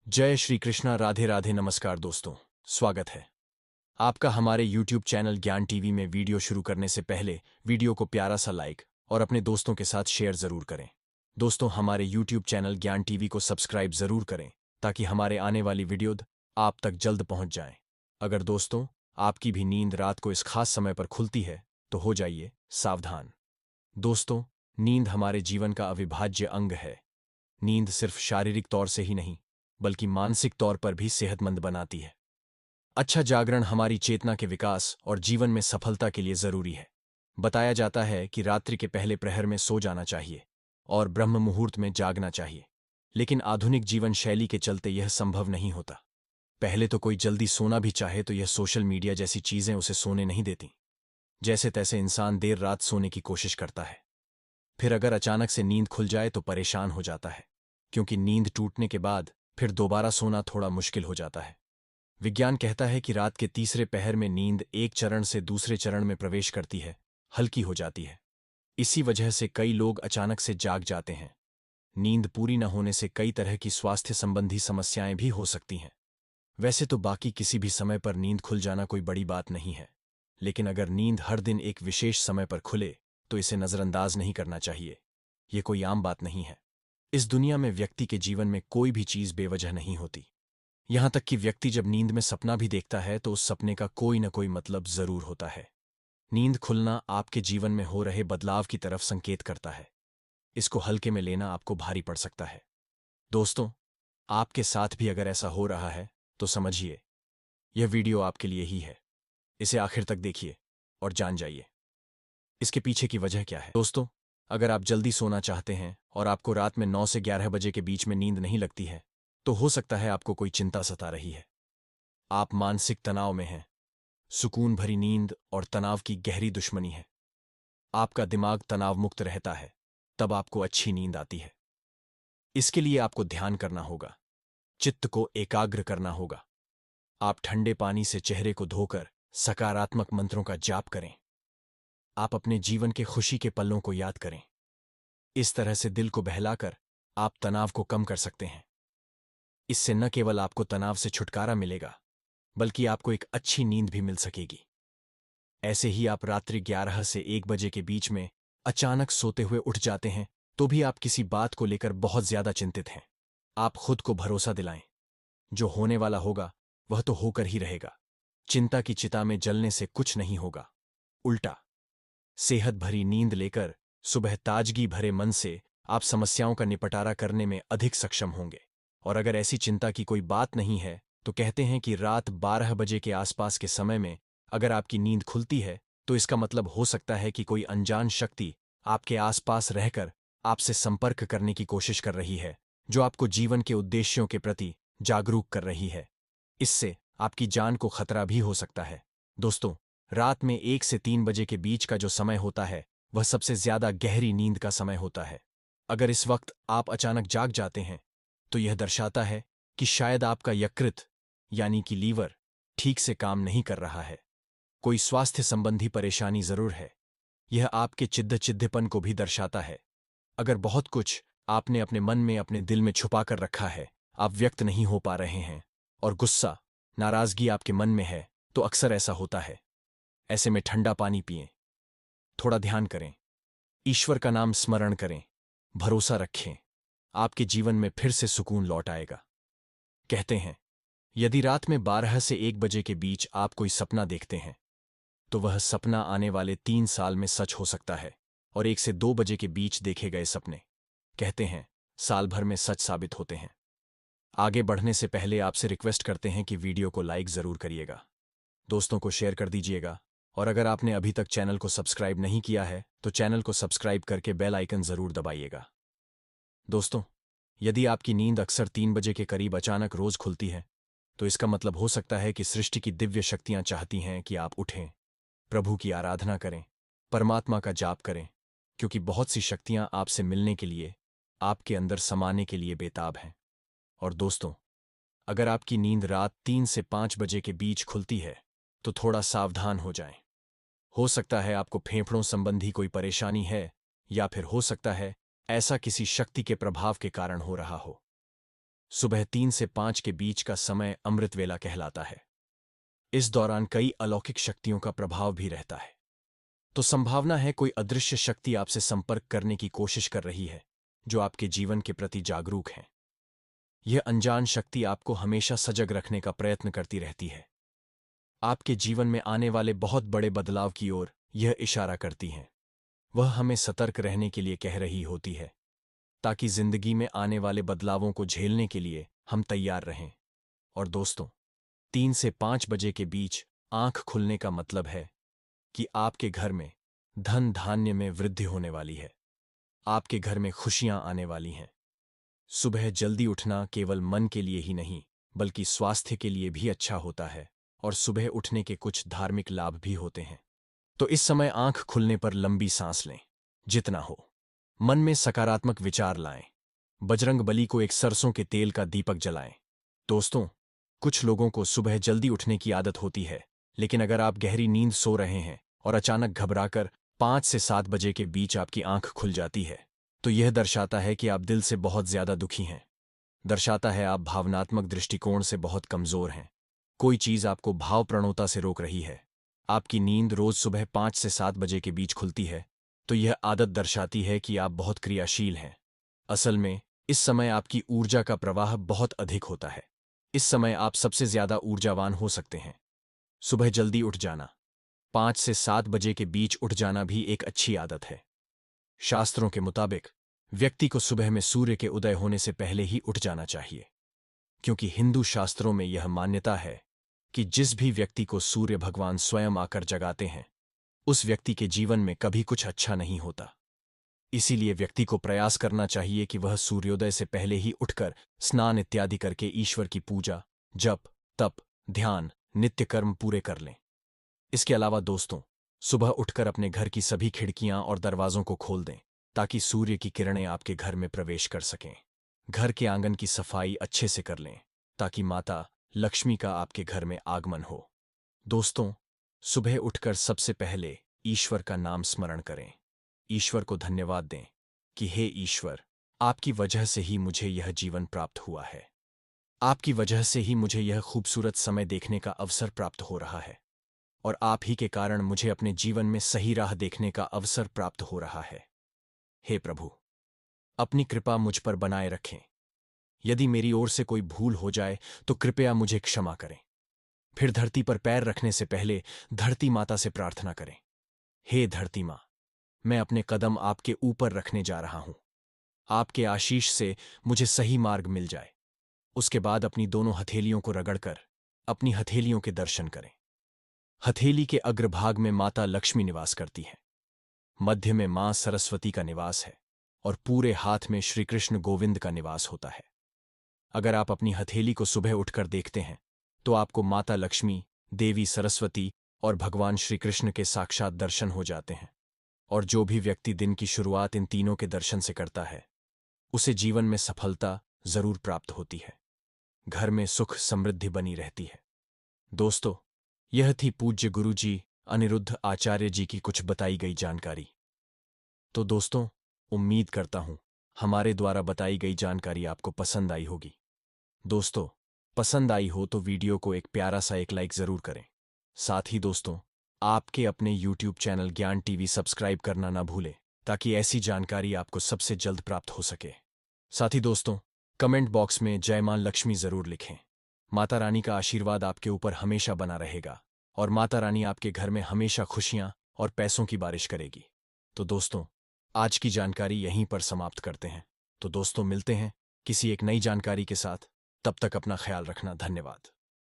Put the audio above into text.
जय श्री कृष्णा। राधे राधे। नमस्कार दोस्तों, स्वागत है आपका हमारे YouTube चैनल ज्ञान टीवी में। वीडियो शुरू करने से पहले वीडियो को प्यारा सा लाइक और अपने दोस्तों के साथ शेयर जरूर करें। दोस्तों, हमारे YouTube चैनल ज्ञान टीवी को सब्सक्राइब जरूर करें ताकि हमारे आने वाली वीडियो आप तक जल्द पहुंच जाएं। अगर दोस्तों आपकी भी नींद रात को इस खास समय पर खुलती है तो हो जाइए सावधान। दोस्तों, नींद हमारे जीवन का अविभाज्य अंग है। नींद सिर्फ शारीरिक तौर से ही नहीं बल्कि मानसिक तौर पर भी सेहतमंद बनाती है। अच्छा जागरण हमारी चेतना के विकास और जीवन में सफलता के लिए जरूरी है। बताया जाता है कि रात्रि के पहले प्रहर में सो जाना चाहिए और ब्रह्म मुहूर्त में जागना चाहिए, लेकिन आधुनिक जीवन शैली के चलते यह संभव नहीं होता। पहले तो कोई जल्दी सोना भी चाहे तो यह सोशल मीडिया जैसी चीजें उसे सोने नहीं देती। जैसे तैसे इंसान देर रात सोने की कोशिश करता है, फिर अगर अचानक से नींद खुल जाए तो परेशान हो जाता है, क्योंकि नींद टूटने के बाद फिर दोबारा सोना थोड़ा मुश्किल हो जाता है। विज्ञान कहता है कि रात के तीसरे पहर में नींद एक चरण से दूसरे चरण में प्रवेश करती है, हल्की हो जाती है। इसी वजह से कई लोग अचानक से जाग जाते हैं। नींद पूरी न होने से कई तरह की स्वास्थ्य संबंधी समस्याएं भी हो सकती हैं। वैसे तो बाकी किसी भी समय पर नींद खुल जाना कोई बड़ी बात नहीं है, लेकिन अगर नींद हर दिन एक विशेष समय पर खुले तो इसे नजरअंदाज नहीं करना चाहिए। ये कोई आम बात नहीं है। इस दुनिया में व्यक्ति के जीवन में कोई भी चीज बेवजह नहीं होती। यहां तक कि व्यक्ति जब नींद में सपना भी देखता है तो उस सपने का कोई न कोई मतलब जरूर होता है। नींद खुलना आपके जीवन में हो रहे बदलाव की तरफ संकेत करता है। इसको हल्के में लेना आपको भारी पड़ सकता है। दोस्तों, आपके साथ भी अगर ऐसा हो रहा है तो समझिए यह वीडियो आपके लिए ही है। इसे आखिर तक देखिए और जान जाइए इसके पीछे की वजह क्या है। दोस्तों, अगर आप जल्दी सोना चाहते हैं और आपको रात में 9 से 11 बजे के बीच में नींद नहीं लगती है तो हो सकता है आपको कोई चिंता सता रही है। आप मानसिक तनाव में हैं। सुकून भरी नींद और तनाव की गहरी दुश्मनी है। आपका दिमाग तनाव मुक्त रहता है, तब आपको अच्छी नींद आती है। इसके लिए आपको ध्यान करना होगा, चित्त को एकाग्र करना होगा। आप ठंडे पानी से चेहरे को धोकर सकारात्मक मंत्रों का जाप करें। आप अपने जीवन के खुशी के पलों को याद करें। इस तरह से दिल को बहलाकर आप तनाव को कम कर सकते हैं। इससे न केवल आपको तनाव से छुटकारा मिलेगा बल्कि आपको एक अच्छी नींद भी मिल सकेगी। ऐसे ही आप रात्रि 11 से 1 बजे के बीच में अचानक सोते हुए उठ जाते हैं तो भी आप किसी बात को लेकर बहुत ज्यादा चिंतित हैं। आप खुद को भरोसा दिलाएं, जो होने वाला होगा वह तो होकर ही रहेगा। चिंता की चिता में जलने से कुछ नहीं होगा। उल्टा, सेहत भरी नींद लेकर सुबह ताजगी भरे मन से आप समस्याओं का निपटारा करने में अधिक सक्षम होंगे। और अगर ऐसी चिंता की कोई बात नहीं है तो कहते हैं कि रात 12 बजे के आसपास के समय में अगर आपकी नींद खुलती है तो इसका मतलब हो सकता है कि कोई अनजान शक्ति आपके आसपास रहकर आपसे संपर्क करने की कोशिश कर रही है, जो आपको जीवन के उद्देश्यों के प्रति जागरूक कर रही है। इससे आपकी जान को खतरा भी हो सकता है। दोस्तों, रात में 1 से 3 बजे के बीच का जो समय होता है वह सबसे ज्यादा गहरी नींद का समय होता है। अगर इस वक्त आप अचानक जाग जाते हैं तो यह दर्शाता है कि शायद आपका यकृत यानी कि लीवर ठीक से काम नहीं कर रहा है। कोई स्वास्थ्य संबंधी परेशानी जरूर है। यह आपके चिद्दपन को भी दर्शाता है। अगर बहुत कुछ आपने अपने मन में अपने दिल में छुपा कर रखा है, आप व्यक्त नहीं हो पा रहे हैं और गुस्सा नाराजगी आपके मन में है तो अक्सर ऐसा होता है। ऐसे में ठंडा पानी पिएं, थोड़ा ध्यान करें, ईश्वर का नाम स्मरण करें, भरोसा रखें। आपके जीवन में फिर से सुकून लौट आएगा। कहते हैं यदि रात में 12 से 1 बजे के बीच आप कोई सपना देखते हैं तो वह सपना आने वाले 3 साल में सच हो सकता है, और 1 से 2 बजे के बीच देखे गए सपने कहते हैं साल भर में सच साबित होते हैं। आगे बढ़ने से पहले आपसे रिक्वेस्ट करते हैं कि वीडियो को लाइक जरूर करिएगा, दोस्तों को शेयर कर दीजिएगा, और अगर आपने अभी तक चैनल को सब्सक्राइब नहीं किया है तो चैनल को सब्सक्राइब करके बेल आइकन जरूर दबाइएगा। दोस्तों, यदि आपकी नींद अक्सर 3 बजे के करीब अचानक रोज खुलती है तो इसका मतलब हो सकता है कि सृष्टि की दिव्य शक्तियां चाहती हैं कि आप उठें, प्रभु की आराधना करें, परमात्मा का जाप करें, क्योंकि बहुत सी शक्तियां आपसे मिलने के लिए, आपके अंदर समाने के लिए बेताब हैं। और दोस्तों, अगर आपकी नींद रात 3 से 5 बजे के बीच खुलती है तो थोड़ा सावधान हो जाएं। हो सकता है आपको फेफड़ों संबंधी कोई परेशानी है, या फिर हो सकता है ऐसा किसी शक्ति के प्रभाव के कारण हो रहा हो। सुबह 3 से 5 के बीच का समय अमृत वेला कहलाता है। इस दौरान कई अलौकिक शक्तियों का प्रभाव भी रहता है। तो संभावना है कोई अदृश्य शक्ति आपसे संपर्क करने की कोशिश कर रही है, जो आपके जीवन के प्रति जागरूक है। यह अनजान शक्ति आपको हमेशा सजग रखने का प्रयत्न करती रहती है। आपके जीवन में आने वाले बहुत बड़े बदलाव की ओर यह इशारा करती हैं। वह हमें सतर्क रहने के लिए कह रही होती है, ताकि जिंदगी में आने वाले बदलावों को झेलने के लिए हम तैयार रहें। और दोस्तों, 3 से 5 बजे के बीच आंख खुलने का मतलब है कि आपके घर में धन धान्य में वृद्धि होने वाली है। आपके घर में खुशियां आने वाली हैं। सुबह जल्दी उठना केवल मन के लिए ही नहीं, बल्कि स्वास्थ्य के लिए भी अच्छा होता है, और सुबह उठने के कुछ धार्मिक लाभ भी होते हैं। तो इस समय आंख खुलने पर लंबी सांस लें, जितना हो। मन में सकारात्मक विचार लाएं। बजरंग बली को एक सरसों के तेल का दीपक जलाएं। दोस्तों, कुछ लोगों को सुबह जल्दी उठने की आदत होती है, लेकिन अगर आप गहरी नींद सो रहे हैं और अचानक घबराकर 5 से 7 बजे के बीच आपकी आंख खुल जाती है, तो यह दर्शाता है कि आप दिल से बहुत ज्यादा दुखी हैं। दर्शाता है आप भावनात्मक दृष्टिकोण से बहुत कमजोर हैं। कोई चीज आपको भावप्रणोता से रोक रही है। आपकी नींद रोज सुबह 5 से 7 बजे के बीच खुलती है, तो यह आदत दर्शाती है कि आप बहुत क्रियाशील हैं। असल में इस समय आपकी ऊर्जा का प्रवाह बहुत अधिक होता है। इस समय आप सबसे ज्यादा ऊर्जावान हो सकते हैं। सुबह जल्दी उठ जाना, 5 से 7 बजे के बीच उठ जाना भी एक अच्छी आदत है। शास्त्रों के मुताबिक व्यक्ति को सुबह में सूर्य के उदय होने से पहले ही उठ जाना चाहिए, क्योंकि हिंदू शास्त्रों में यह मान्यता है कि जिस भी व्यक्ति को सूर्य भगवान स्वयं आकर जगाते हैं, उस व्यक्ति के जीवन में कभी कुछ अच्छा नहीं होता। इसीलिए व्यक्ति को प्रयास करना चाहिए कि वह सूर्योदय से पहले ही उठकर स्नान इत्यादि करके ईश्वर की पूजा, जप, तप, ध्यान, नित्य कर्म पूरे कर लें। इसके अलावा दोस्तों, सुबह उठकर अपने घर की सभी खिड़कियां और दरवाजों को खोल दें, ताकि सूर्य की किरणें आपके घर में प्रवेश कर सकें। घर के आंगन की सफाई अच्छे से कर लें, ताकि माता लक्ष्मी का आपके घर में आगमन हो। दोस्तों, सुबह उठकर सबसे पहले ईश्वर का नाम स्मरण करें। ईश्वर को धन्यवाद दें कि हे ईश्वर, आपकी वजह से ही मुझे यह जीवन प्राप्त हुआ है। आपकी वजह से ही मुझे यह खूबसूरत समय देखने का अवसर प्राप्त हो रहा है, और आप ही के कारण मुझे अपने जीवन में सही राह देखने का अवसर प्राप्त हो रहा है। हे प्रभु, अपनी कृपा मुझ पर बनाए रखें। यदि मेरी ओर से कोई भूल हो जाए तो कृपया मुझे क्षमा करें। फिर धरती पर पैर रखने से पहले धरती माता से प्रार्थना करें, हे धरती माँ, मैं अपने कदम आपके ऊपर रखने जा रहा हूं। आपके आशीष से मुझे सही मार्ग मिल जाए। उसके बाद अपनी दोनों हथेलियों को रगड़कर अपनी हथेलियों के दर्शन करें। हथेली के अग्रभाग में माता लक्ष्मी निवास करती है, मध्य में मां सरस्वती का निवास है, और पूरे हाथ में श्री कृष्ण गोविंद का निवास होता है। अगर आप अपनी हथेली को सुबह उठकर देखते हैं, तो आपको माता लक्ष्मी, देवी सरस्वती और भगवान श्री कृष्ण के साक्षात दर्शन हो जाते हैं। और जो भी व्यक्ति दिन की शुरुआत इन तीनों के दर्शन से करता है, उसे जीवन में सफलता जरूर प्राप्त होती है। घर में सुख समृद्धि बनी रहती है। दोस्तों, यह थी पूज्य गुरु जी अनिरुद्ध आचार्य जी की कुछ बताई गई जानकारी। तो दोस्तों, उम्मीद करता हूं हमारे द्वारा बताई गई जानकारी आपको पसंद आई होगी। दोस्तों, पसंद आई हो तो वीडियो को एक प्यारा सा एक लाइक जरूर करें। साथ ही दोस्तों, आपके अपने YouTube चैनल ज्ञान टीवी सब्सक्राइब करना ना भूलें, ताकि ऐसी जानकारी आपको सबसे जल्द प्राप्त हो सके। साथ ही दोस्तों, कमेंट बॉक्स में जय मां लक्ष्मी जरूर लिखें। माता रानी का आशीर्वाद आपके ऊपर हमेशा बना रहेगा, और माता रानी आपके घर में हमेशा खुशियां और पैसों की बारिश करेगी। तो दोस्तों, आज की जानकारी यहीं पर समाप्त करते हैं। तो दोस्तों, मिलते हैं किसी एक नई जानकारी के साथ। तब तक अपना ख्याल रखना। धन्यवाद।